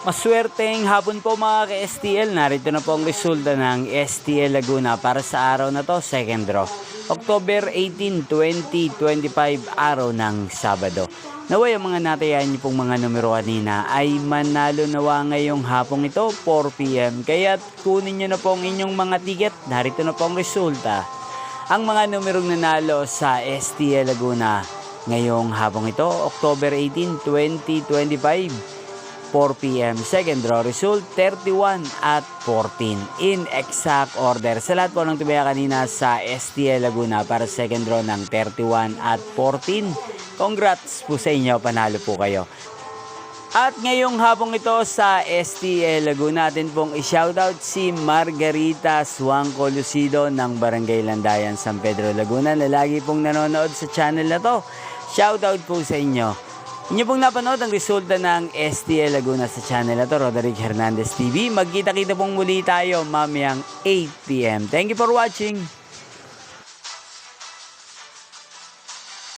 Maswerteng hapon po mga ka-STL. Narito na po ang resulta ng STL Laguna para sa araw na to, second draw. October 18, 2025, araw ng Sabado. Naway ang mga natayan niyo pong mga numero kanina ay manalo nawa ngayong hapong ito, 4 PM. Kaya kunin niyo na po ang inyong mga ticket. Narito na po ang resulta. Ang mga numerong nanalo sa STL Laguna ngayong hapong ito, October 18, 2025. 4 PM. Second draw result, 31 at 14. In exact order. Sa lahat po ng tumaya kanina sa STL Laguna para second draw ng 31 at 14. Congrats po sa inyo. Panalo po kayo. At ngayong hapong ito sa STL Laguna, atin pong i-shoutout si Margarita Suangco Lucido ng Barangay Landayan, San Pedro, Laguna na lagi pong nanonood sa channel na to. Shoutout po sa inyo. Inyo pong napanood ang resulta ng STL Laguna sa channel na to, Roderick Hernandez TV. Magkita-kita pong muli tayo mamayang 8 PM. Thank you for watching.